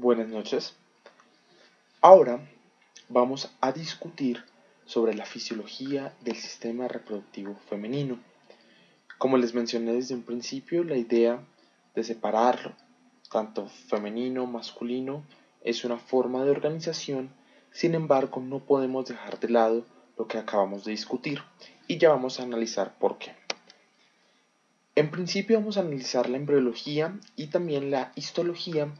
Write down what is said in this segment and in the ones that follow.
Buenas noches. Ahora vamos a discutir sobre la fisiología del sistema reproductivo femenino. Como les mencioné desde un principio, la idea de separarlo, tanto femenino, masculino, es una forma de organización. Sin embargo, no podemos dejar de lado lo que acabamos de discutir y ya vamos a analizar por qué. En principio vamos a analizar la embriología y también la histología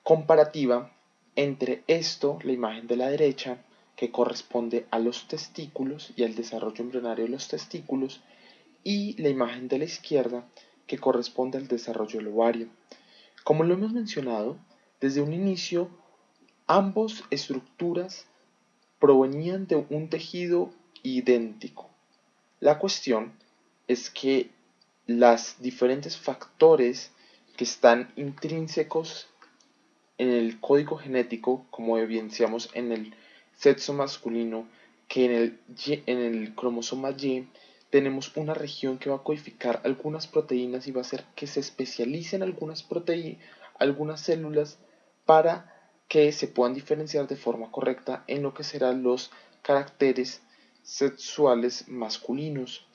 comparativa entre esto, la imagen de la derecha, que corresponde a los testículos y al desarrollo embrionario de los testículos, y la imagen de la izquierda, que corresponde al desarrollo del ovario. Como lo hemos mencionado, desde un inicio, ambas estructuras provenían de un tejido idéntico. La cuestión es que los diferentes factores que están intrínsecos en el código genético, como evidenciamos en el sexo masculino, que en el cromosoma Y tenemos una región que va a codificar algunas proteínas y va a hacer que se especialicen algunas células para que se puedan diferenciar de forma correcta en lo que serán los caracteres sexuales masculinos.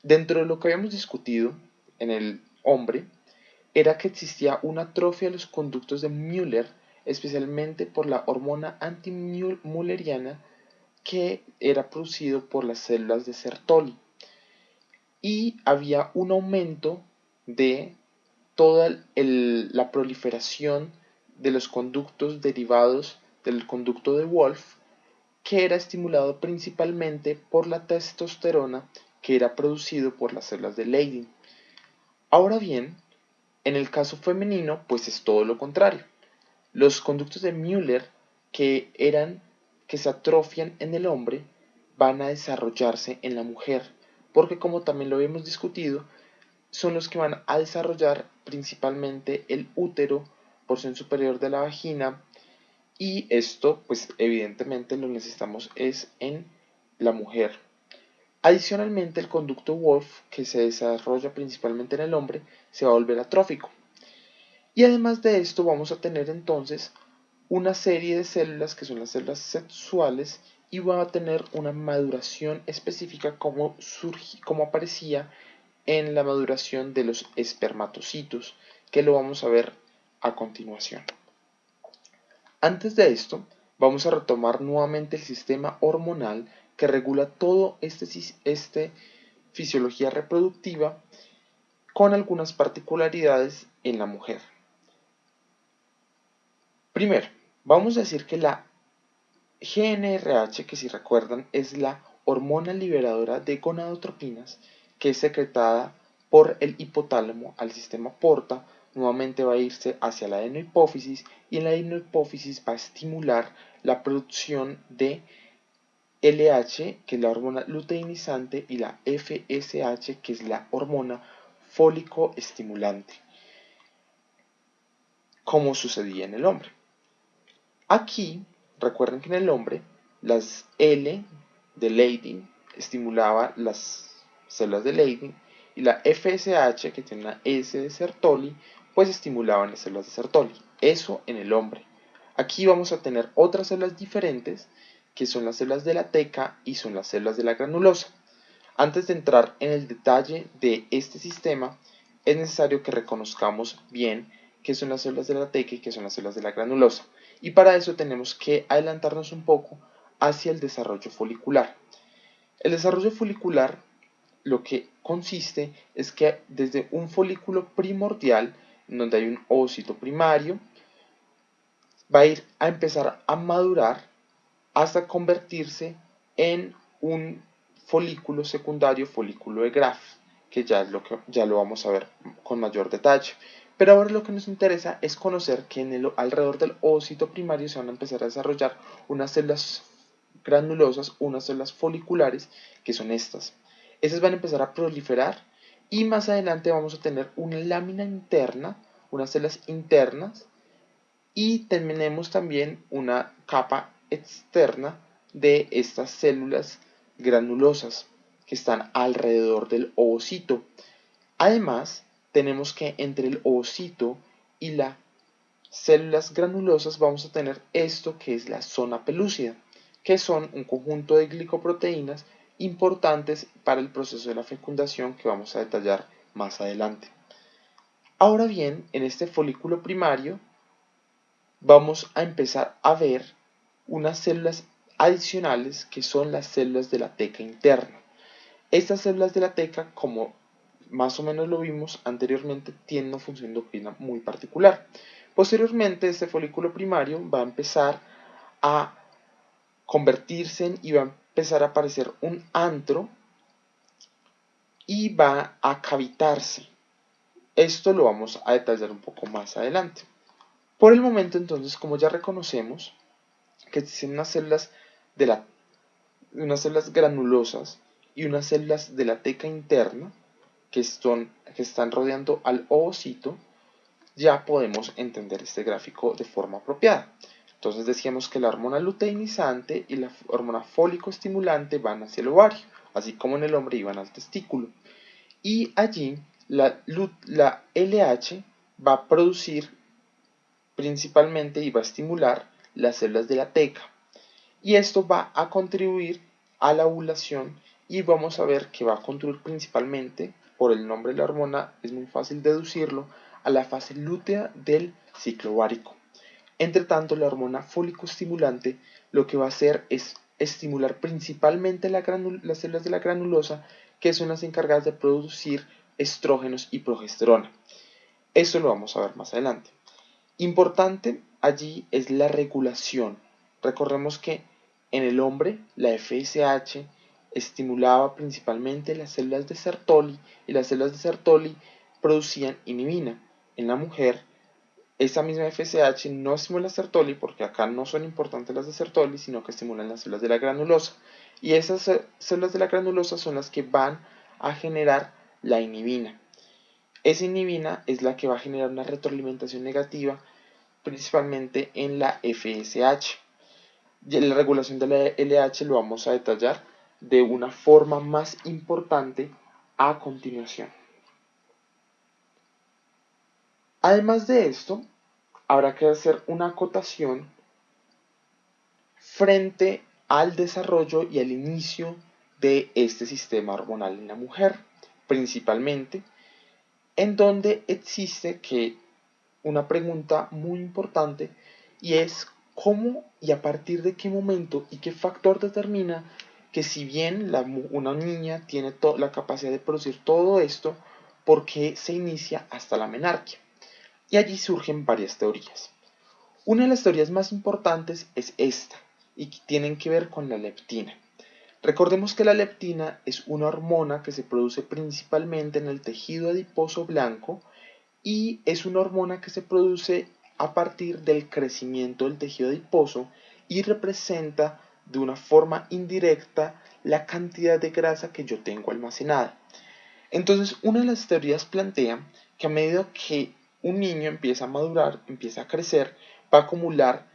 Dentro de lo que habíamos discutido en el hombre, era que existía una atrofia de los conductos de Müller, especialmente por la hormona antimülleriana que era producido por las células de Sertoli. Y había un aumento de toda la proliferación de los conductos derivados del conducto de Wolff, que era estimulado principalmente por la testosterona que era producido por las células de Leydig. Ahora bien, en el caso femenino, pues es todo lo contrario. Los conductos de Müller que se atrofian en el hombre van a desarrollarse en la mujer, porque como también lo habíamos discutido, son los que van a desarrollar principalmente el útero, porción superior de la vagina, y esto pues evidentemente lo necesitamos es en la mujer. Adicionalmente, el conducto Wolff, que se desarrolla principalmente en el hombre, se va a volver atrófico. Y además de esto vamos a tener entonces una serie de células que son las células sexuales y va a tener una maduración específica como aparecía en la maduración de los espermatocitos, que lo vamos a ver a continuación. Antes de esto, vamos a retomar nuevamente el sistema hormonal que regula todo este fisiología reproductiva con algunas particularidades en la mujer. Primero, vamos a decir que la GnRH, que si recuerdan es la hormona liberadora de gonadotropinas, que es secretada por el hipotálamo al sistema porta, nuevamente va a irse hacia la adenohipófisis y en la adenohipófisis va a estimular la producción de LH, que es la hormona luteinizante, y la FSH, que es la hormona fólico estimulante, como sucedía en el hombre. Aquí, recuerden que en el hombre, las L de Leydig estimulaba las células de Leydig y la FSH, que tiene una S de Sertoli, pues estimulaban las células de Sertoli. Eso en el hombre. Aquí vamos a tener otras células diferentes, que son las células de la teca y son las células de la granulosa. Antes de entrar en el detalle de este sistema, es necesario que reconozcamos bien qué son las células de la teca y qué son las células de la granulosa. Y para eso tenemos que adelantarnos un poco hacia el desarrollo folicular. El desarrollo folicular lo que consiste es que desde un folículo primordial, donde hay un ovocito primario, va a ir a empezar a madurar hasta convertirse en un folículo secundario, folículo de Graf, que ya lo vamos a ver con mayor detalle. Pero ahora lo que nos interesa es conocer que alrededor del ovocito primario se van a empezar a desarrollar unas células granulosas, unas células foliculares, que son estas. Esas van a empezar a proliferar y más adelante vamos a tener una lámina interna, unas células internas, y tenemos también una capa externa de estas células granulosas que están alrededor del ovocito. Además, tenemos que entre el ovocito y la células granulosas vamos a tener esto que es la zona pelúcida, que son un conjunto de glicoproteínas importantes para el proceso de la fecundación que vamos a detallar más adelante. Ahora bien, en este folículo primario vamos a empezar a ver unas células adicionales que son las células de la teca interna. Estas células de la teca, como más o menos lo vimos anteriormente, tienen una función endocrina muy particular. Posteriormente, este folículo primario va a empezar a convertirse y va a empezar a aparecer un antro y va a cavitarse. Esto lo vamos a detallar un poco más adelante. Por el momento, entonces, como ya reconocemos que existen unas células granulosas y unas células de la teca interna que están rodeando al ovocito, ya podemos entender este gráfico de forma apropiada. Entonces decíamos que la hormona luteinizante y la hormona fólico estimulante van hacia el ovario, así como en el hombre iban al testículo. Y allí la LH va a producir principalmente y va a estimular las células de la teca. Y esto va a contribuir a la ovulación y vamos a ver que va a contribuir principalmente, por el nombre de la hormona, es muy fácil deducirlo, a la fase lútea del ciclo ovárico. Entre tanto, la hormona fólico-estimulante lo que va a hacer es estimular principalmente las células de la granulosa, que son las encargadas de producir estrógenos y progesterona. Esto lo vamos a ver más adelante. Importante allí es la regulación. Recordemos que en el hombre la FSH estimulaba principalmente las células de Sertoli y las células de Sertoli producían inhibina. En la mujer esa misma FSH no estimula Sertoli porque acá no son importantes las de Sertoli, sino que estimulan las células de la granulosa. Y esas células de la granulosa son las que van a generar la inhibina. Esa inhibina es la que va a generar una retroalimentación negativa principalmente en la FSH. Y la regulación de la LH lo vamos a detallar de una forma más importante a continuación. Además de esto, habrá que hacer una acotación frente al desarrollo y al inicio de este sistema hormonal en la mujer, principalmente, en donde existe una pregunta muy importante y es cómo y a partir de qué momento y qué factor determina que si bien una niña tiene la capacidad de producir todo esto, ¿por qué se inicia hasta la menarquia? Y allí surgen varias teorías. Una de las teorías más importantes es esta, y que tienen que ver con la leptina. Recordemos que la leptina es una hormona que se produce principalmente en el tejido adiposo blanco y es una hormona que se produce a partir del crecimiento del tejido adiposo y representa de una forma indirecta la cantidad de grasa que yo tengo almacenada. Entonces, una de las teorías plantea que a medida que un niño empieza a madurar, empieza a crecer, va a acumular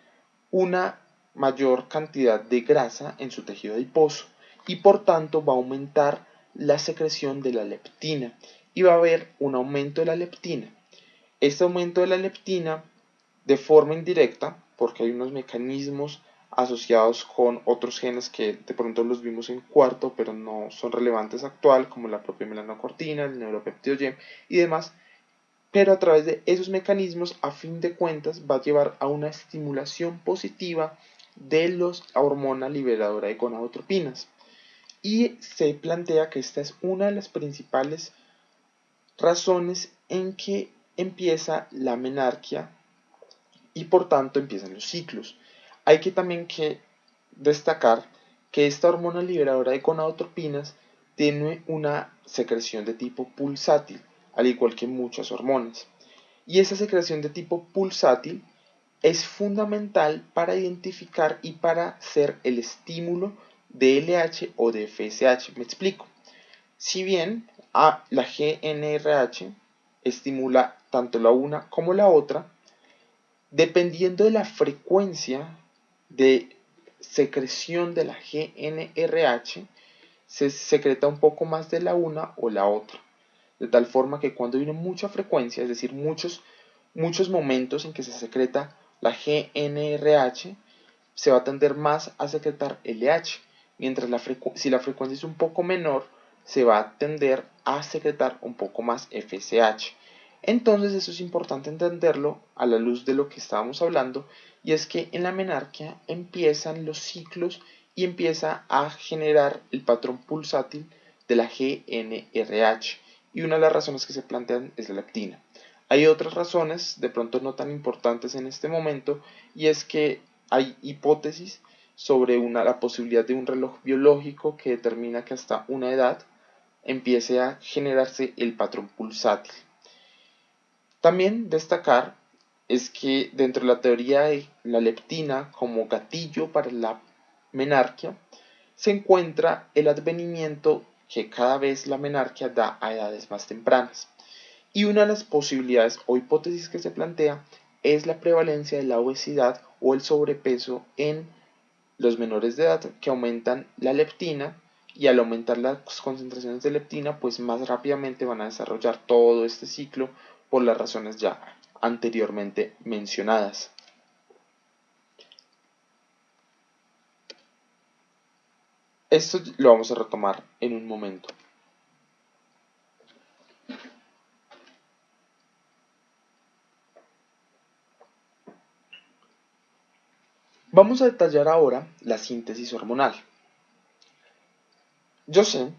una mayor cantidad de grasa en su tejido adiposo y por tanto va a aumentar la secreción de la leptina y va a haber un aumento de la leptina. Este aumento de la leptina de forma indirecta, porque hay unos mecanismos asociados con otros genes que de pronto los vimos en cuarto, pero no son relevantes actual, como la propia melanocortina, el neuropéptido Y y demás, pero a través de esos mecanismos, a fin de cuentas, va a llevar a una estimulación positiva de la hormona liberadora de gonadotropinas. Y se plantea que esta es una de las principales razones en que empieza la menarquia y por tanto empiezan los ciclos. Hay que también destacar que esta hormona liberadora de gonadotropinas tiene una secreción de tipo pulsátil, al igual que muchas hormonas. Y esa secreción de tipo pulsátil es fundamental para identificar y para ser el estímulo de LH o de FSH. Me explico. Si bien la GnRH estimula tanto la una como la otra, dependiendo de la frecuencia de secreción de la GnRH, se secreta un poco más de la una o la otra. De tal forma que cuando hay mucha frecuencia, es decir, muchos momentos en que se secreta la GnRH, se va a tender más a secretar LH, mientras si la frecuencia es un poco menor, se va a tender a secretar un poco más FSH. Entonces eso es importante entenderlo a la luz de lo que estábamos hablando, y es que en la menarquia empiezan los ciclos y empieza a generar el patrón pulsátil de la GnRH, y una de las razones que se plantean es la leptina. Hay otras razones, de pronto no tan importantes en este momento, y es que hay hipótesis sobre la posibilidad de un reloj biológico que determina que hasta una edad empiece a generarse el patrón pulsátil. También destacar es que dentro de la teoría de la leptina como gatillo para la menarquia se encuentra el advenimiento que cada vez la menarquia da a edades más tempranas. Y una de las posibilidades o hipótesis que se plantea es la prevalencia de la obesidad o el sobrepeso en los menores de edad, que aumentan la leptina, y al aumentar las concentraciones de leptina pues más rápidamente van a desarrollar todo este ciclo por las razones ya anteriormente mencionadas. Esto lo vamos a retomar en un momento. Vamos a detallar ahora la síntesis hormonal. Yo sé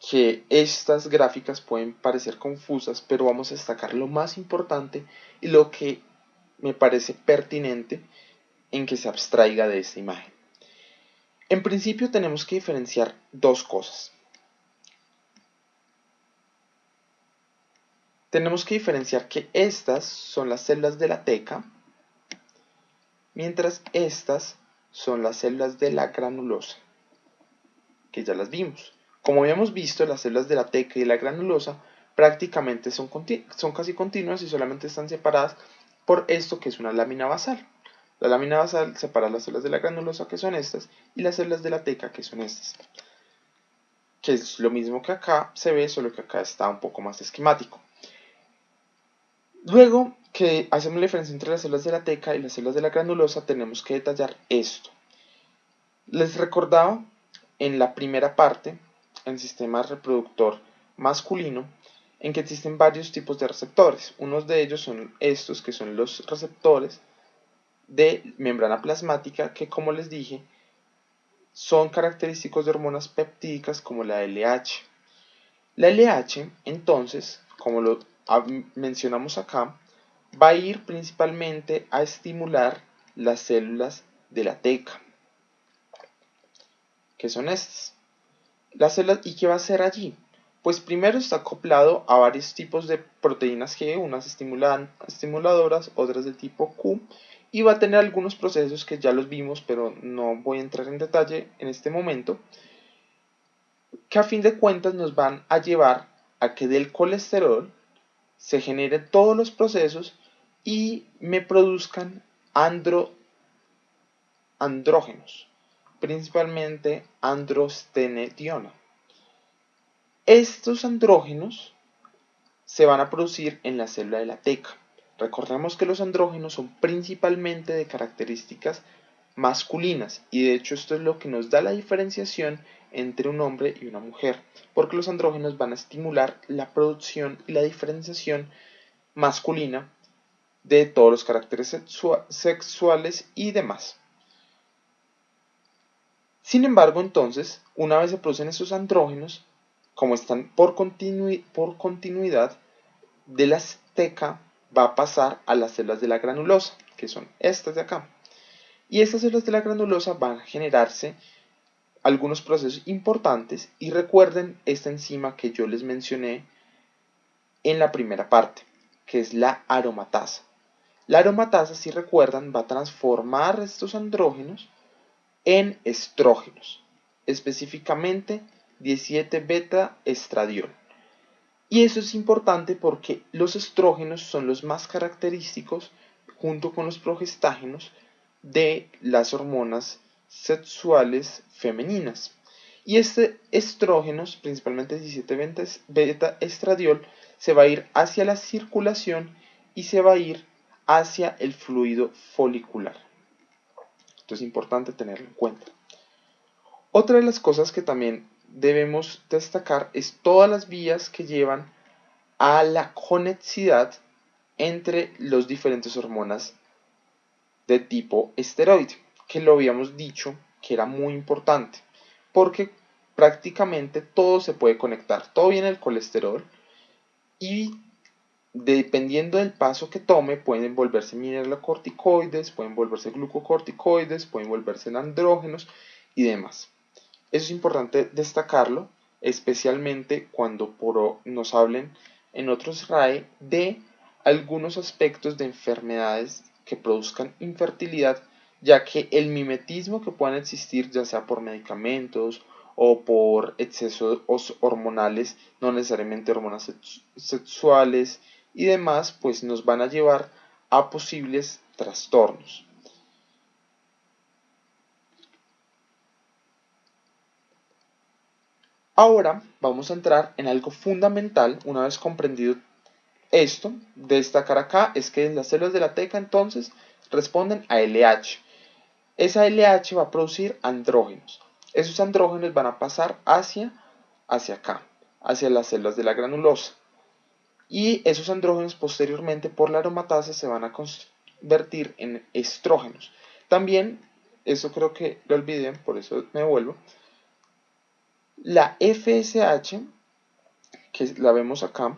que estas gráficas pueden parecer confusas, pero vamos a destacar lo más importante y lo que me parece pertinente en que se abstraiga de esta imagen. En principio tenemos que diferenciar dos cosas. Tenemos que diferenciar que estas son las células de la teca, mientras estas son las células de la granulosa, que ya las vimos. Como habíamos visto, las células de la teca y de la granulosa prácticamente son casi continuas y solamente están separadas por esto que es una lámina basal. La lámina basal separa las células de la granulosa, que son estas, y las células de la teca, que son estas. Que es lo mismo que acá se ve, solo que acá está un poco más esquemático. Luego que hacemos la diferencia entre las células de la teca y las células de la granulosa, tenemos que detallar esto. Les recordaba en la primera parte, en el sistema reproductor masculino, en que existen varios tipos de receptores. Unos de ellos son estos, que son los receptores de membrana plasmática, que como les dije, son característicos de hormonas peptídicas como la LH. La LH, entonces, como lo mencionamos acá, va a ir principalmente a estimular las células de la teca, que son estas. Las células, ¿y qué va a hacer allí? Pues primero está acoplado a varios tipos de proteínas G, unas estimuladoras, otras de tipo Q, y va a tener algunos procesos que ya los vimos, pero no voy a entrar en detalle en este momento, que a fin de cuentas nos van a llevar a que del colesterol se generen todos los procesos y me produzcan andrógenos, principalmente androstenediona. Estos andrógenos se van a producir en la célula de la teca. Recordemos que los andrógenos son principalmente de características masculinas, y de hecho esto es lo que nos da la diferenciación entre un hombre y una mujer, porque los andrógenos van a estimular la producción y la diferenciación masculina de todos los caracteres sexuales y demás. Sin embargo, entonces, una vez se producen esos andrógenos, como están por continuidad de la teca, va a pasar a las células de la granulosa, que son estas de acá. Y estas células de la granulosa van a generarse algunos procesos importantes, y recuerden esta enzima que yo les mencioné en la primera parte, que es la aromatasa. La aromatasa, si recuerdan, va a transformar estos andrógenos en estrógenos, específicamente 17 beta estradiol. Y eso es importante porque los estrógenos son los más característicos, junto con los progestágenos, de las hormonas sexuales femeninas. Y este estrógenos, principalmente 17 beta estradiol, se va a ir hacia la circulación y se va a ir hacia el fluido folicular. Esto es importante tenerlo en cuenta. Otra de las cosas que también debemos destacar es todas las vías que llevan a la conexidad entre las diferentes hormonas de tipo esteroide, que lo habíamos dicho que era muy importante, porque prácticamente todo se puede conectar, todo viene del colesterol y dependiendo del paso que tome pueden volverse mineralocorticoides, pueden volverse glucocorticoides, pueden volverse andrógenos y demás. Eso es importante destacarlo, especialmente cuando nos hablen en otros RAE de algunos aspectos de enfermedades que produzcan infertilidad, ya que el mimetismo que puedan existir, ya sea por medicamentos o por excesos hormonales, no necesariamente hormonas sexuales y demás, pues nos van a llevar a posibles trastornos. Ahora vamos a entrar en algo fundamental. Una vez comprendido esto, destacar acá es que las células de la teca entonces responden a LH. Esa LH va a producir andrógenos. Esos andrógenos van a pasar hacia acá, hacia las células de la granulosa. Y esos andrógenos posteriormente por la aromatasa se van a convertir en estrógenos. También, eso creo que lo olvidé, por eso me vuelvo. La FSH, que la vemos acá,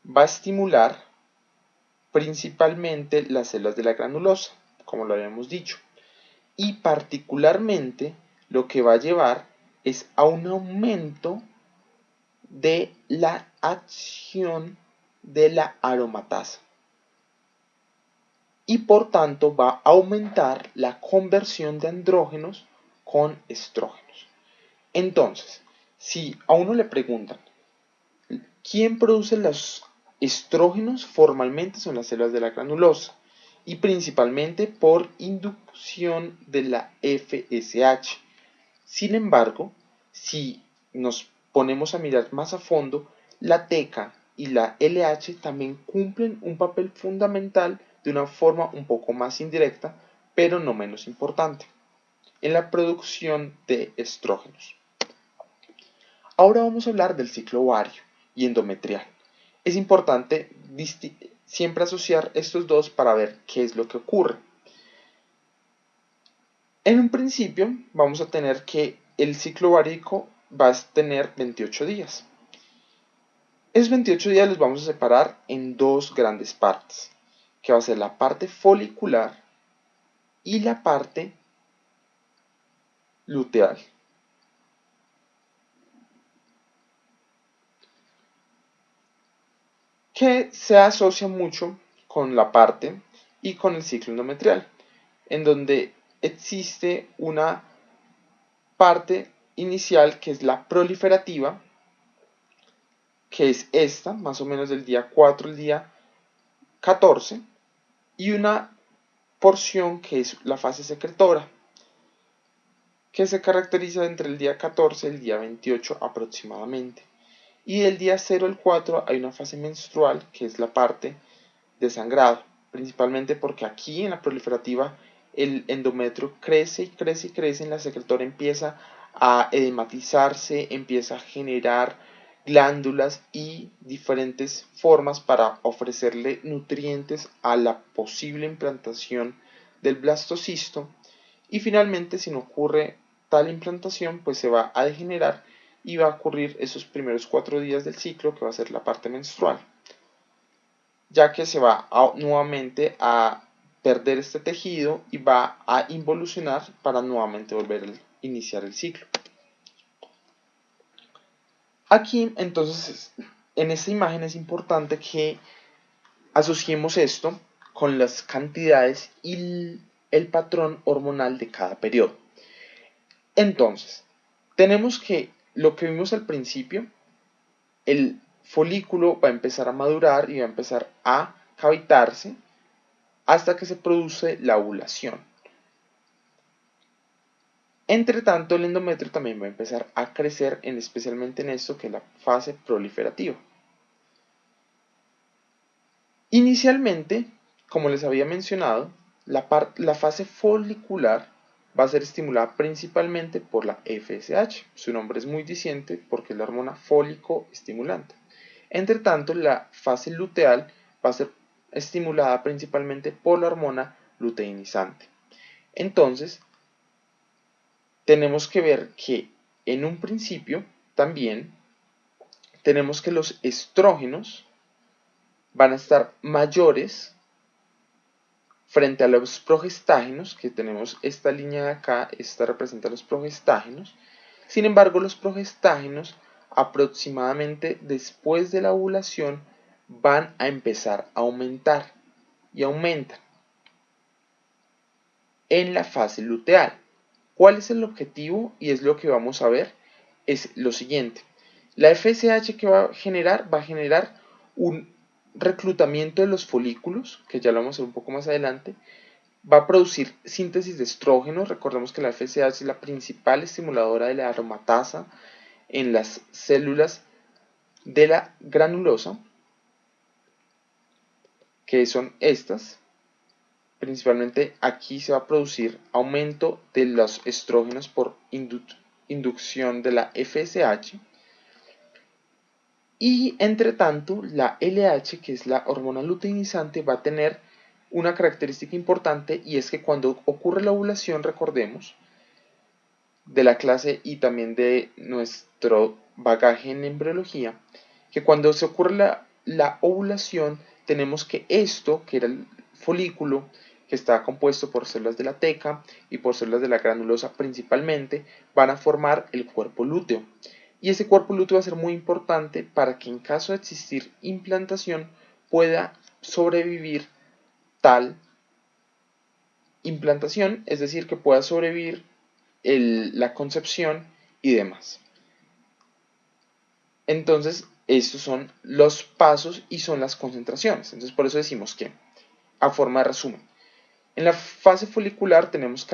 va a estimular principalmente las células de la granulosa, como lo habíamos dicho. Y particularmente lo que va a llevar es a un aumento de la acción de la aromatasa. Y por tanto va a aumentar la conversión de andrógenos con estrógenos. Entonces, si a uno le preguntan, ¿quién produce los estrógenos? Formalmente son las células de la granulosa y principalmente por inducción de la FSH. Sin embargo, si nos ponemos a mirar más a fondo, la TECA y la LH también cumplen un papel fundamental de una forma un poco más indirecta, pero no menos importante, en la producción de estrógenos. Ahora vamos a hablar del ciclo ovario y endometrial. Es importante siempre asociar estos dos para ver qué es lo que ocurre. En un principio vamos a tener que el ciclo ovárico va a tener 28 días. Esos 28 días los vamos a separar en dos grandes partes, que va a ser la parte folicular y la parte luteal. Que se asocia mucho con la parte y con el ciclo endometrial, en donde existe una parte inicial que es la proliferativa, que es esta, más o menos del día 4 al día 14, y una porción que es la fase secretora, que se caracteriza entre el día 14 y el día 28 aproximadamente. Y del día 0 al 4 hay una fase menstrual, que es la parte de sangrado, principalmente porque aquí en la proliferativa el endometrio crece y crece y crece, en la secretora empieza a edematizarse, empieza a generar glándulas y diferentes formas para ofrecerle nutrientes a la posible implantación del blastocisto, y finalmente si no ocurre tal implantación pues se va a degenerar y va a ocurrir esos primeros 4 días del ciclo, que va a ser la parte menstrual, ya que se va nuevamente a perder este tejido y va a involucionar para nuevamente volver a iniciar el ciclo. Aquí entonces en esta imagen es importante que asociemos esto con las cantidades y el patrón hormonal de cada periodo. Entonces, tenemos que lo que vimos al principio, el folículo va a empezar a madurar y va a empezar a cavitarse hasta que se produce la ovulación. Entre tanto, el endometrio también va a empezar a crecer, especialmente en esto que es la fase proliferativa. Inicialmente, como les había mencionado, la fase folicular va a ser estimulada principalmente por la FSH. Su nombre es muy diciente porque es la hormona fólico estimulante. Entre tanto, la fase luteal va a ser estimulada principalmente por la hormona luteinizante. Entonces, tenemos que ver que en un principio también tenemos que los estrógenos van a estar mayores frente a los progestágenos, que tenemos esta línea de acá, esta representa los progestágenos. Sin embargo, los progestágenos aproximadamente después de la ovulación van a empezar a aumentar y aumentan en la fase luteal. ¿Cuál es el objetivo? Y es lo que vamos a ver, es lo siguiente. La FSH que va a generar un reclutamiento de los folículos, que ya lo vamos a ver un poco más adelante, va a producir síntesis de estrógenos. Recordemos que la FSH es la principal estimuladora de la aromatasa en las células de la granulosa, que son estas. Principalmente aquí se va a producir aumento de los estrógenos por inducción de la FSH. Y entre tanto, la LH, que es la hormona luteinizante, va a tener una característica importante, y es que cuando ocurre la ovulación, recordemos, de la clase y también de nuestro bagaje en embriología, que cuando se ocurre la ovulación, tenemos que esto, que era el folículo, que está compuesto por células de la teca y por células de la granulosa principalmente, van a formar el cuerpo lúteo. Y ese cuerpo lúteo va a ser muy importante para que en caso de existir implantación pueda sobrevivir tal implantación, es decir, que pueda sobrevivir la concepción y demás. Entonces, estos son los pasos y son las concentraciones. Entonces, por eso decimos que, a forma de resumen, en la fase folicular tenemos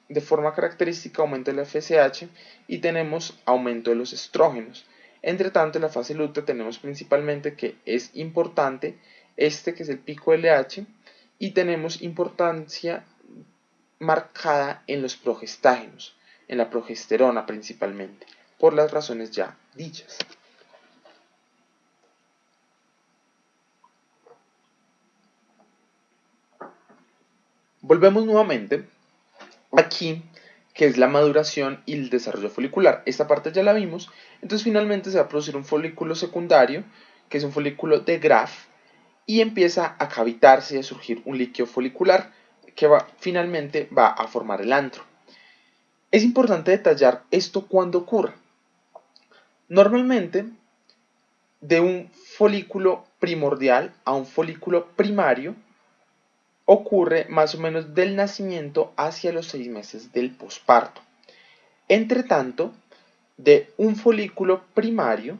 de forma característica aumento de la FSH y tenemos aumento de los estrógenos. Entre tanto, en la fase lútea tenemos principalmente que es importante este, que es el pico LH, y tenemos importancia marcada en los progestágenos, en la progesterona principalmente, por las razones ya dichas. Volvemos nuevamente aquí, que es la maduración y el desarrollo folicular. Esta parte ya la vimos. Entonces finalmente se va a producir un folículo secundario, que es un folículo de Graf, y empieza a cavitarse y a surgir un líquido folicular que finalmente va a formar el antro. Es importante detallar esto cuando ocurre. Normalmente, de un folículo primordial a un folículo primario ocurre más o menos del nacimiento hacia los 6 meses del posparto. Entre tanto, de un folículo primario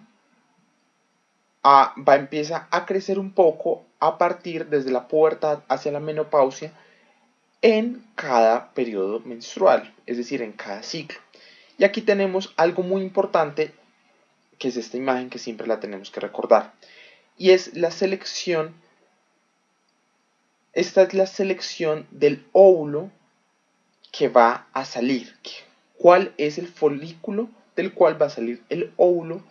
empieza a crecer un poco a partir desde la pubertad hacia la menopausia en cada periodo menstrual, es decir, en cada ciclo. Y aquí tenemos algo muy importante, que es esta imagen que siempre la tenemos que recordar, y es la selección. Esta es la selección del óvulo que va a salir. ¿Cuál es el folículo del cual va a salir el óvulo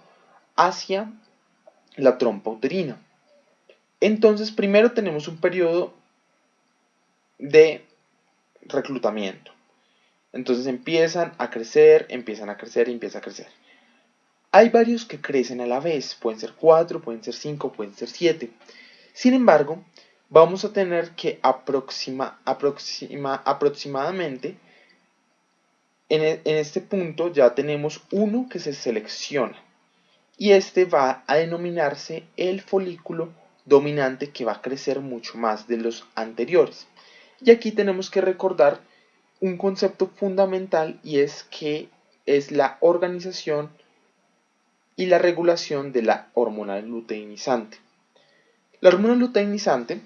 hacia la trompa uterina? Entonces, primero tenemos un periodo de reclutamiento. Entonces empiezan a crecer, empiezan a crecer y empieza a crecer. Hay varios que crecen a la vez, pueden ser 4, pueden ser 5, pueden ser 7. Sin embargo, vamos a tener que aproximadamente en este punto ya tenemos uno que se selecciona, y este va a denominarse el folículo dominante, que va a crecer mucho más de los anteriores. Y aquí tenemos que recordar un concepto fundamental, y es que es la organización y la regulación de la hormona luteinizante. La hormona luteinizante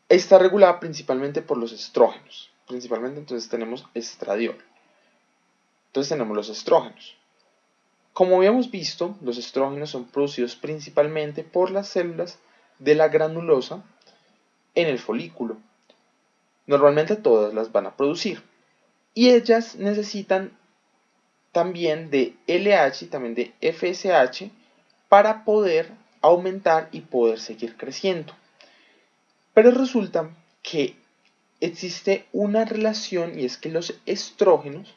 está regulada principalmente por los estrógenos. Principalmente, entonces tenemos estradiol. Entonces tenemos los estrógenos. Como habíamos visto, los estrógenos son producidos principalmente por las células de la granulosa en el folículo. Normalmente todas las van a producir. Y ellas necesitan también de LH y también de FSH para poder aumentar y poder seguir creciendo. Pero resulta que existe una relación y es que los estrógenos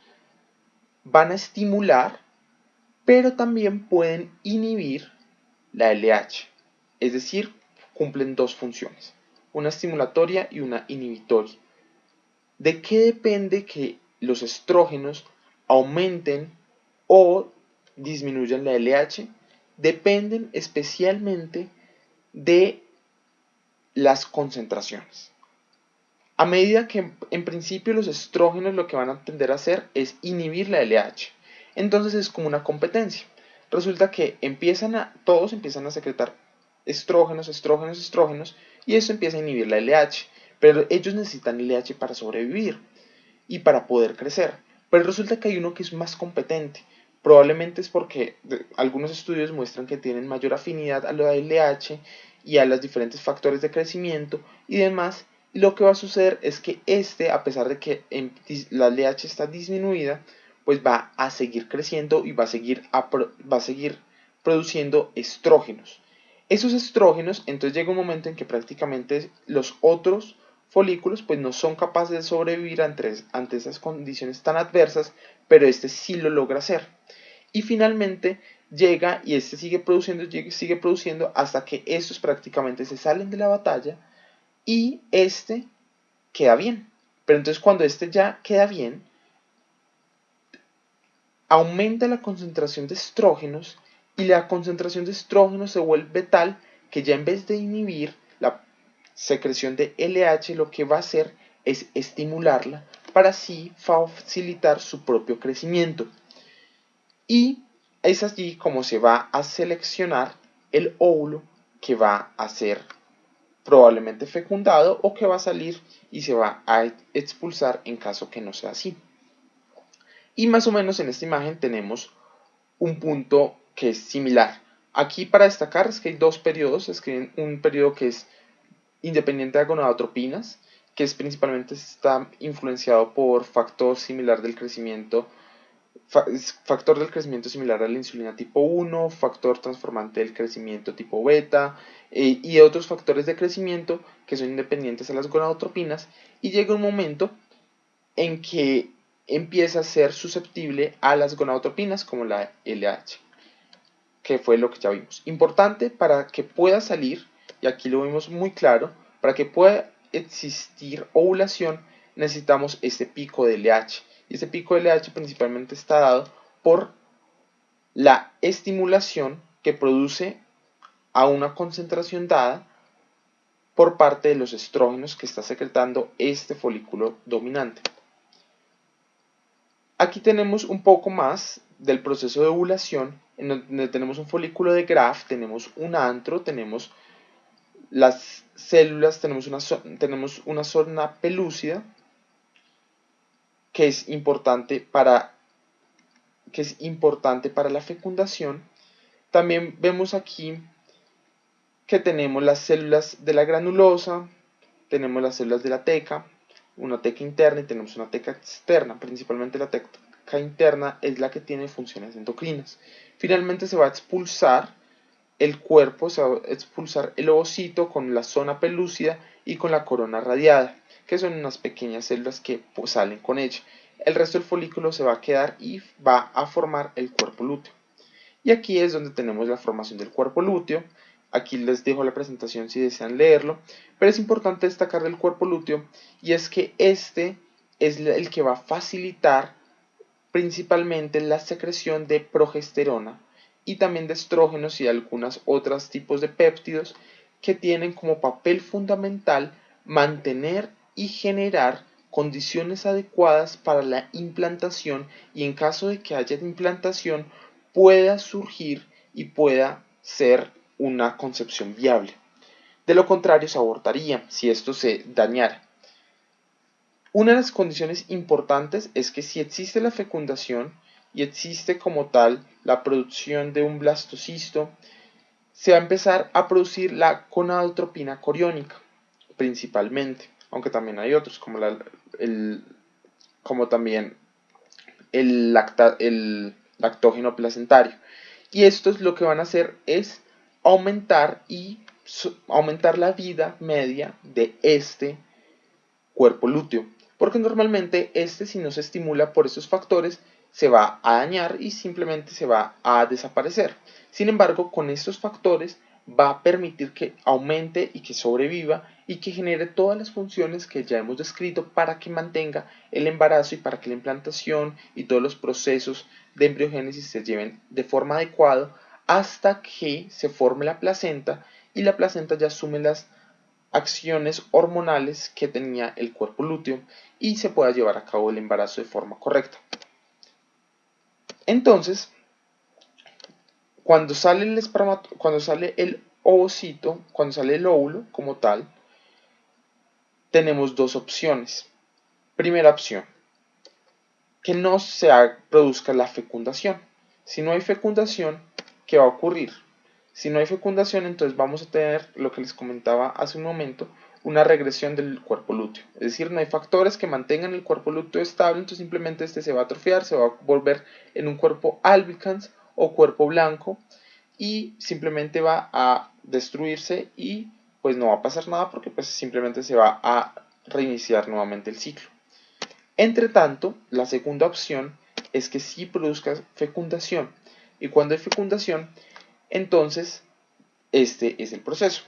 van a estimular, pero también pueden inhibir la LH. Es decir, cumplen dos funciones, una estimulatoria y una inhibitoria. ¿De qué depende que los estrógenos aumenten o disminuyan la LH? Dependen especialmente de las concentraciones. A medida que en principio los estrógenos lo que van a tender a hacer es inhibir la LH. Entonces es como una competencia. Resulta que todos empiezan a secretar estrógenos, estrógenos, estrógenos, y eso empieza a inhibir la LH. Pero ellos necesitan LH para sobrevivir y para poder crecer. Pero resulta que hay uno que es más competente. Probablemente es porque algunos estudios muestran que tienen mayor afinidad a la LH y a los diferentes factores de crecimiento y demás. Y lo que va a suceder es que a pesar de que la LH está disminuida, pues va a seguir creciendo y va a seguir produciendo estrógenos. Esos estrógenos, entonces llega un momento en que prácticamente los otros folículos pues no son capaces de sobrevivir ante esas condiciones tan adversas, pero este sí lo logra hacer. Y finalmente llega y este sigue produciendo hasta que estos prácticamente se salen de la batalla y este queda bien. Pero entonces cuando este ya queda bien, aumenta la concentración de estrógenos y la concentración de estrógenos se vuelve tal que ya en vez de inhibir la secreción de LH, lo que va a hacer es estimularla para así facilitar su propio crecimiento. Y es allí como se va a seleccionar el óvulo que va a ser probablemente fecundado o que va a salir y se va a expulsar en caso que no sea así. Y más o menos en esta imagen tenemos un punto que es similar. Aquí para destacar es que hay dos periodos, un periodo que es independiente de gonadotropinas, que principalmente está influenciado por factor similar del crecimiento, factor del crecimiento similar a la insulina tipo 1, factor transformante del crecimiento tipo beta y otros factores de crecimiento que son independientes a las gonadotropinas, y llega un momento en que empieza a ser susceptible a las gonadotropinas como la LH, que fue lo que ya vimos. Importante para que pueda salir, y aquí lo vemos muy claro, para que pueda existir ovulación necesitamos este pico de LH. Y este pico de LH principalmente está dado por la estimulación que produce a una concentración dada por parte de los estrógenos que está secretando este folículo dominante. Aquí tenemos un poco más del proceso de ovulación, en donde tenemos un folículo de Graf, tenemos un antro, tenemos las células, tenemos una zona pelúcida que es importante para la fecundación. También vemos aquí que tenemos las células de la granulosa, tenemos las células de la teca, una teca interna y tenemos una teca externa. Principalmente la teca interna es la que tiene funciones endocrinas. Finalmente se va a expulsar el cuerpo, se va a expulsar el ovocito con la zona pelúcida y con la corona radiada, que son unas pequeñas células que salen con ella. El resto del folículo se va a quedar y va a formar el cuerpo lúteo. Y aquí es donde tenemos la formación del cuerpo lúteo. Aquí les dejo la presentación si desean leerlo, pero es importante destacar del cuerpo lúteo y es que este es el que va a facilitar principalmente la secreción de progesterona y también de estrógenos y algunos otros tipos de péptidos que tienen como papel fundamental mantener y generar condiciones adecuadas para la implantación y en caso de que haya implantación pueda surgir y pueda ser una concepción viable. De lo contrario se abortaría si esto se dañara. Una de las condiciones importantes es que si existe la fecundación y existe como tal la producción de un blastocisto, se va a empezar a producir la gonadotropina coriónica, principalmente, aunque también hay otros, como también el lactógeno placentario. Y estos lo que van a hacer es aumentar aumentar la vida media de este cuerpo lúteo, porque normalmente si no se estimula por estos factores se va a dañar y simplemente se va a desaparecer. Sin embargo, con estos factores va a permitir que aumente y que sobreviva y que genere todas las funciones que ya hemos descrito para que mantenga el embarazo y para que la implantación y todos los procesos de embriogénesis se lleven de forma adecuada hasta que se forme la placenta y la placenta ya asume las acciones hormonales que tenía el cuerpo lúteo y se pueda llevar a cabo el embarazo de forma correcta. Entonces, cuando sale el ovocito, cuando sale el óvulo como tal, tenemos dos opciones. Primera opción, que no se produzca la fecundación. Si no hay fecundación, ¿qué va a ocurrir? Si no hay fecundación, entonces vamos a tener lo que les comentaba hace un momento, una regresión del cuerpo lúteo. Es decir, no hay factores que mantengan el cuerpo lúteo estable, entonces simplemente este se va a atrofiar, se va a volver en un cuerpo albicans o cuerpo blanco y simplemente va a destruirse y pues no va a pasar nada porque pues simplemente se va a reiniciar nuevamente el ciclo. Entre tanto, la segunda opción es que sí produzca fecundación y cuando hay fecundación, entonces este es el proceso.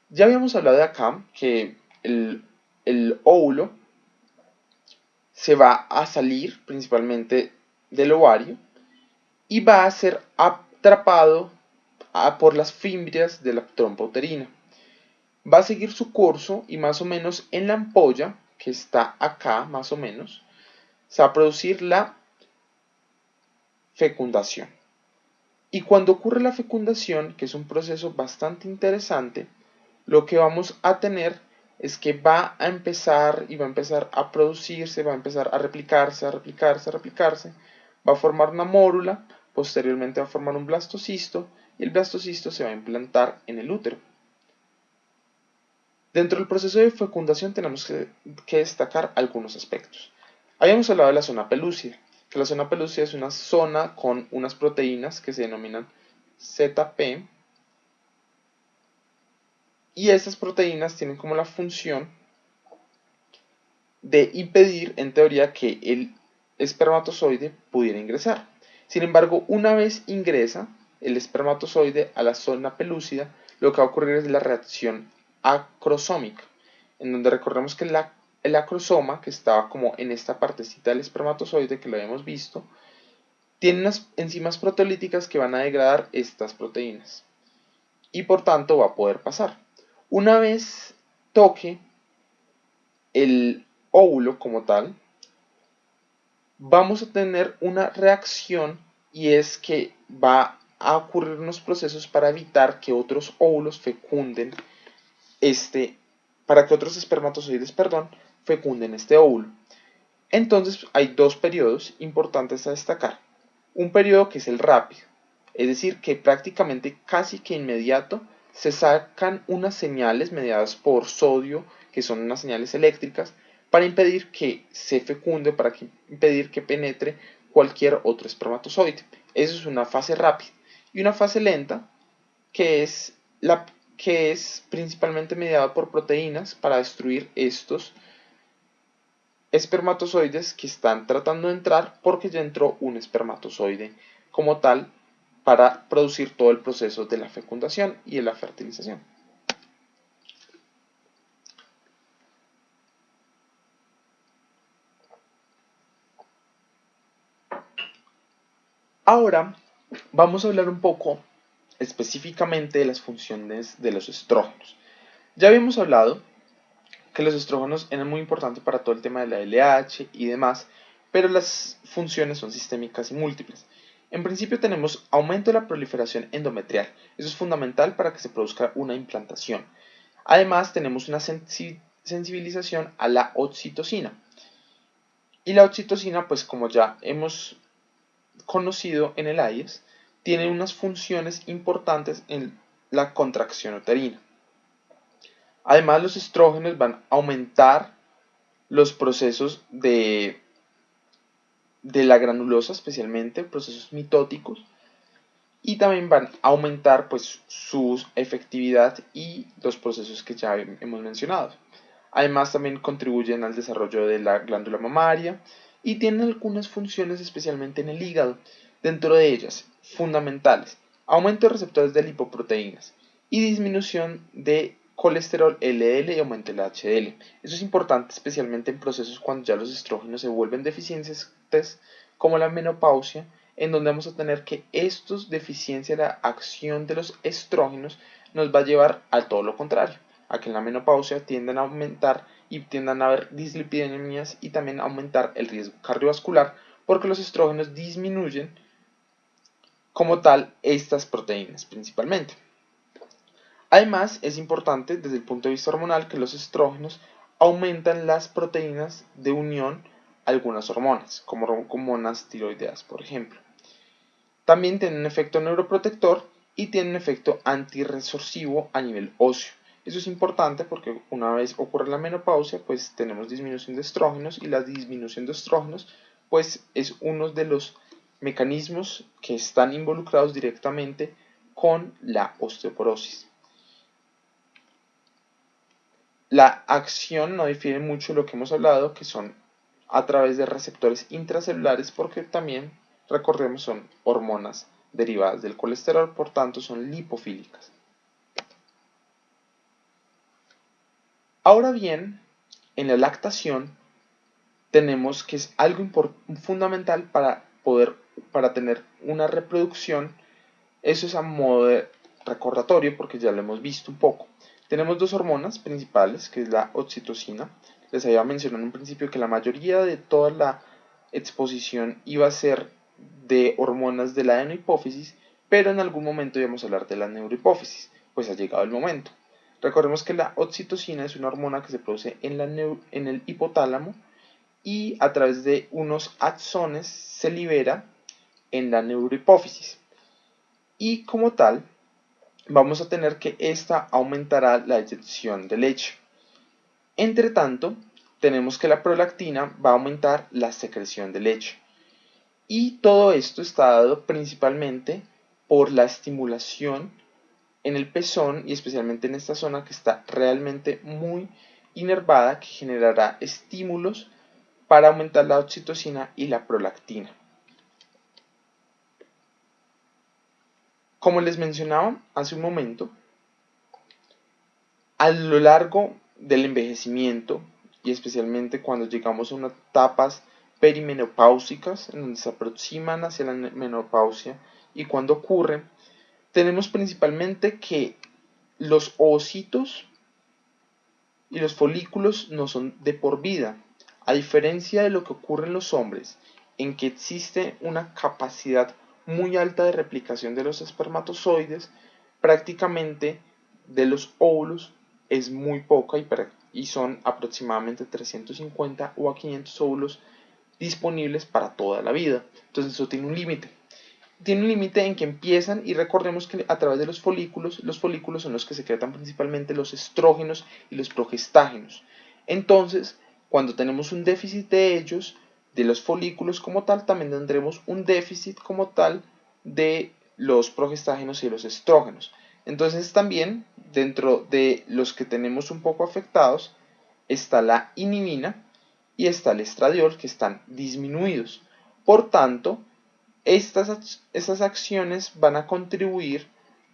Ya habíamos hablado de acá que el óvulo se va a salir principalmente del ovario y va a ser atrapado por las fimbrias de la trompa uterina. Va a seguir su curso y más o menos en la ampolla, que está acá más o menos, se va a producir la fecundación. Y cuando ocurre la fecundación, que es un proceso bastante interesante, lo que vamos a tener es que va a empezar a producirse, va a empezar a replicarse, va a formar una mórula, posteriormente va a formar un blastocisto y el blastocisto se va a implantar en el útero. Dentro del proceso de fecundación tenemos que destacar algunos aspectos. Habíamos hablado de la zona pelúcida, que la zona pelúcida es una zona con unas proteínas que se denominan ZP, y estas proteínas tienen como la función de impedir, en teoría, que el espermatozoide pudiera ingresar. Sin embargo, una vez ingresa el espermatozoide a la zona pelúcida, lo que va a ocurrir es la reacción acrosómica, en donde recordemos que el acrosoma, que estaba como en esta partecita del espermatozoide que lo habíamos visto, tiene unas enzimas proteolíticas que van a degradar estas proteínas y por tanto va a poder pasar. Una vez toque el óvulo como tal, vamos a tener una reacción y es que va a ocurrir unos procesos para evitar que otros óvulos fecunden para que otros espermatozoides, fecunden este óvulo. Entonces hay dos periodos importantes a destacar. Un periodo que es el rápido, es decir, que prácticamente casi que inmediato se sacan unas señales mediadas por sodio, que son unas señales eléctricas, para impedir que se fecunde, para impedir que penetre cualquier otro espermatozoide. Eso es una fase rápida. Y una fase lenta, que es, que es principalmente mediada por proteínas para destruir estos espermatozoides que están tratando de entrar porque ya entró un espermatozoide como tal para producir todo el proceso de la fecundación y de la fertilización. Ahora vamos a hablar un poco específicamente de las funciones de los estrógenos. Ya habíamos hablado que los estrógenos eran muy importantes para todo el tema de la LH y demás, pero las funciones son sistémicas y múltiples. En principio tenemos aumento de la proliferación endometrial. Eso es fundamental para que se produzca una implantación. Además tenemos una sensibilización a la oxitocina. Y la oxitocina, pues como ya hemos conocido en el AIES, tiene unas funciones importantes en la contracción uterina. Además, los estrógenos van a aumentar los procesos de la granulosa, especialmente procesos mitóticos, y también van a aumentar pues su efectividad y los procesos que ya hemos mencionado. Además también contribuyen al desarrollo de la glándula mamaria y tienen algunas funciones especialmente en el hígado, dentro de ellas fundamentales: aumento de receptores de lipoproteínas y disminución de colesterol LDL y aumento del HDL. Eso es importante especialmente en procesos cuando ya los estrógenos se vuelven deficientes, como la menopausia, en donde vamos a tener que estos deficiencia de la acción de los estrógenos nos va a llevar a todo lo contrario, a que en la menopausia tienden a aumentar y tiendan a haber dislipidemias y también aumentar el riesgo cardiovascular, porque los estrógenos disminuyen como tal estas proteínas principalmente. Además, es importante desde el punto de vista hormonal que los estrógenos aumentan las proteínas de unión a algunas hormonas, como hormonas tiroideas, por ejemplo. También tienen un efecto neuroprotector y tienen un efecto antirresorsivo a nivel óseo. Eso es importante porque una vez ocurre la menopausia, pues tenemos disminución de estrógenos, y la disminución de estrógenos pues es uno de los mecanismos que están involucrados directamente con la osteoporosis. La acción no difiere mucho de lo que hemos hablado, que son a través de receptores intracelulares, porque también, recordemos, son hormonas derivadas del colesterol, por tanto son lipofílicas. Ahora bien, en la lactación tenemos que es algo fundamental para tener una reproducción. Eso es a modo de recordatorio porque ya lo hemos visto un poco. Tenemos dos hormonas principales, que es la oxitocina. Les había mencionado en un principio que la mayoría de toda la exposición iba a ser de hormonas de la adenohipófisis, pero en algún momento íbamos a hablar de la neurohipófisis, pues ha llegado el momento. Recordemos que la oxitocina es una hormona que se produce en el hipotálamo y a través de unos axones se libera en la neurohipófisis. Y como tal, vamos a tener que esta aumentará la eyección de leche. Entre tanto, tenemos que la prolactina va a aumentar la secreción de leche. Y todo esto está dado principalmente por la estimulación en el pezón y especialmente en esta zona que está realmente muy inervada, que generará estímulos para aumentar la oxitocina y la prolactina. Como les mencionaba hace un momento, a lo largo del envejecimiento y especialmente cuando llegamos a unas etapas perimenopáusicas en donde se aproximan hacia la menopausia y cuando ocurre, tenemos principalmente que los ovocitos y los folículos no son de por vida, a diferencia de lo que ocurre en los hombres, en que existe una capacidad muy alta de replicación de los espermatozoides. Prácticamente de los óvulos es muy poca y son aproximadamente 350 o a 500 óvulos disponibles para toda la vida. Entonces eso tiene un límite. Tiene un límite en que empiezan, y recordemos que a través de los folículos son los que secretan principalmente los estrógenos y los progestágenos. Entonces, cuando tenemos un déficit de ellos, de los folículos como tal, también tendremos un déficit como tal de los progestágenos y de los estrógenos. Entonces también dentro de los que tenemos un poco afectados está la inhibina y está el estradiol, que están disminuidos. Por tanto, estas acciones van a contribuir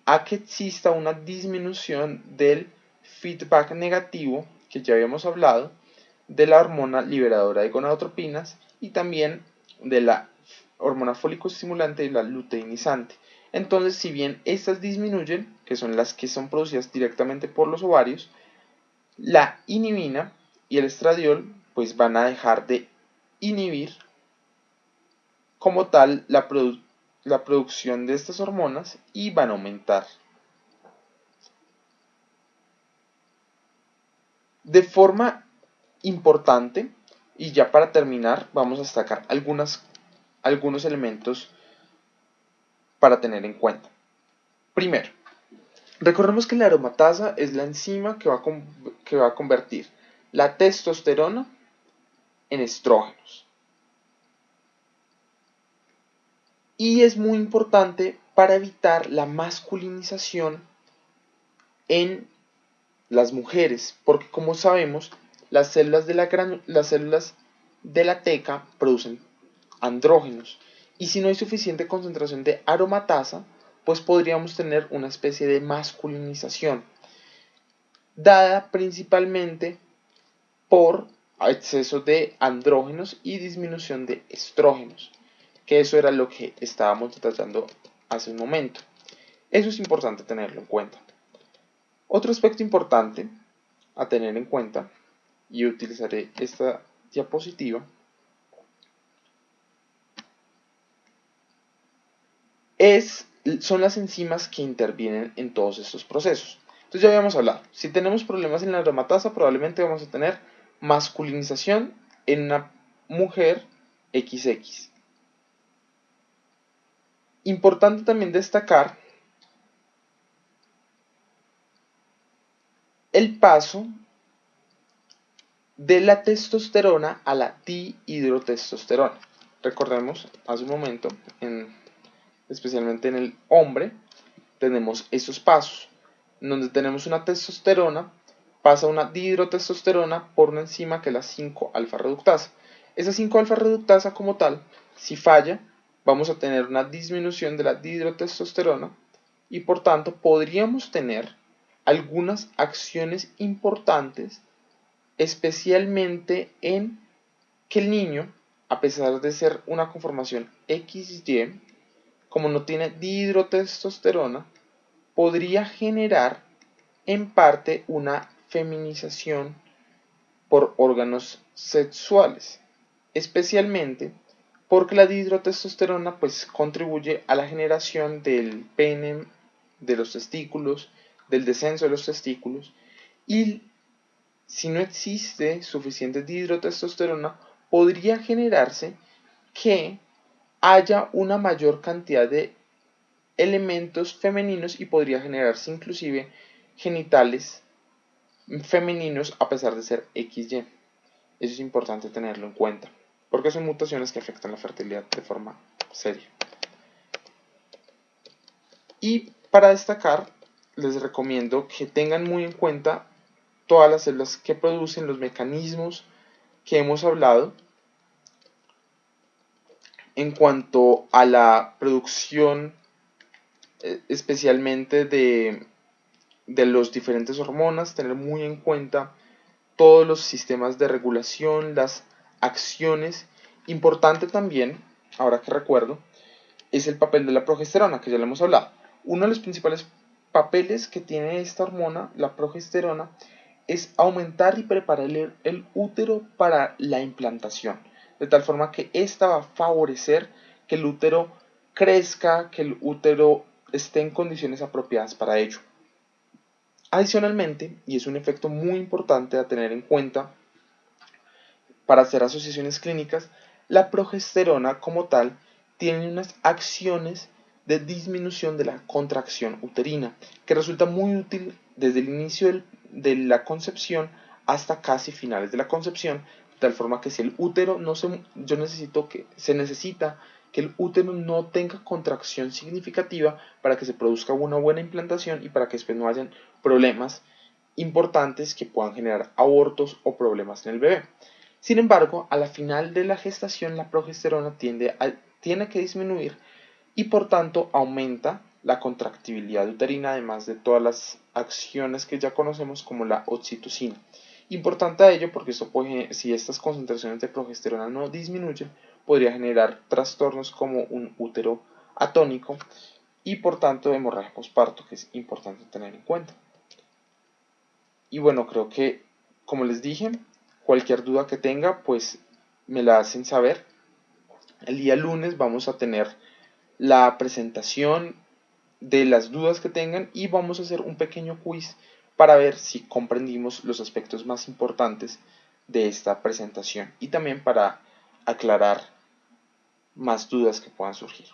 a que exista una disminución del feedback negativo que ya habíamos hablado, de la hormona liberadora de gonadotropinas y también de la hormona folicoestimulante y la luteinizante. Entonces, si bien estas disminuyen, que son las que son producidas directamente por los ovarios, la inhibina y el estradiol pues van a dejar de inhibir como tal la producción de estas hormonas y van a aumentar. De forma importante, y ya para terminar, vamos a destacar algunos elementos para tener en cuenta. Primero, Recordemos que la aromatasa es la enzima que va a convertir la testosterona en estrógenos. Y es muy importante para evitar la masculinización en las mujeres, porque como sabemos, las células de la teca producen andrógenos, y si no hay suficiente concentración de aromatasa, pues podríamos tener una especie de masculinización, dada principalmente por exceso de andrógenos y disminución de estrógenos, que eso era lo que estábamos tratando hace un momento. Eso es importante tenerlo en cuenta. Otro aspecto importante a tener en cuenta, y utilizaré esta diapositiva, son las enzimas que intervienen en todos estos procesos. Entonces ya habíamos hablado, si tenemos problemas en la aromatasa, probablemente vamos a tener masculinización en una mujer XX. Importante también destacar el paso de la testosterona a la dihidrotestosterona. Recordemos hace un momento, especialmente en el hombre, tenemos estos pasos, donde tenemos una testosterona, pasa una dihidrotestosterona por una enzima que es la 5-alfa reductasa. Esa 5-alfa reductasa como tal, si falla, vamos a tener una disminución de la dihidrotestosterona y por tanto podríamos tener algunas acciones importantes, especialmente en que el niño, a pesar de ser una conformación XY, como no tiene dihidrotestosterona, podría generar en parte una feminización por órganos sexuales, especialmente porque la dihidrotestosterona pues contribuye a la generación del pene, de los testículos, del descenso de los testículos, y si no existe suficiente dihidrotestosterona podría generarse que haya una mayor cantidad de elementos femeninos y podría generarse inclusive genitales femeninos a pesar de ser XY. Eso es importante tenerlo en cuenta, porque son mutaciones que afectan la fertilidad de forma seria. Y para destacar, les recomiendo que tengan muy en cuenta todas las células que producen, los mecanismos que hemos hablado en cuanto a la producción, especialmente de los diferentes hormonas, tener muy en cuenta todos los sistemas de regulación, las acciones. Importante también, ahora que recuerdo, es el papel de la progesterona, que ya lo hemos hablado. Uno de los principales papeles que tiene esta hormona, la progesterona, es aumentar y preparar el útero para la implantación, de tal forma que esta va a favorecer que el útero crezca, que el útero esté en condiciones apropiadas para ello. Adicionalmente, y es un efecto muy importante a tener en cuenta para hacer asociaciones clínicas, la progesterona como tal tiene unas acciones de disminución de la contracción uterina, que resulta muy útil desde el inicio de la concepción hasta casi finales de la concepción, de tal forma que si el útero se necesita que el útero no tenga contracción significativa para que se produzca una buena implantación y para que después no hayan problemas importantes que puedan generar abortos o problemas en el bebé. Sin embargo, a la final de la gestación la progesterona tiene que disminuir y por tanto aumenta la contractibilidad uterina, además de todas las acciones que ya conocemos como la oxitocina. Importante a ello porque si estas concentraciones de progesterona no disminuyen, podría generar trastornos como un útero atónico y por tanto hemorragia postparto, que es importante tener en cuenta. Y bueno, creo que, como les dije, cualquier duda que tenga, pues me la hacen saber. El día lunes vamos a tener la presentación de las dudas que tengan y vamos a hacer un pequeño quiz para ver si comprendimos los aspectos más importantes de esta presentación y también para aclarar más dudas que puedan surgir.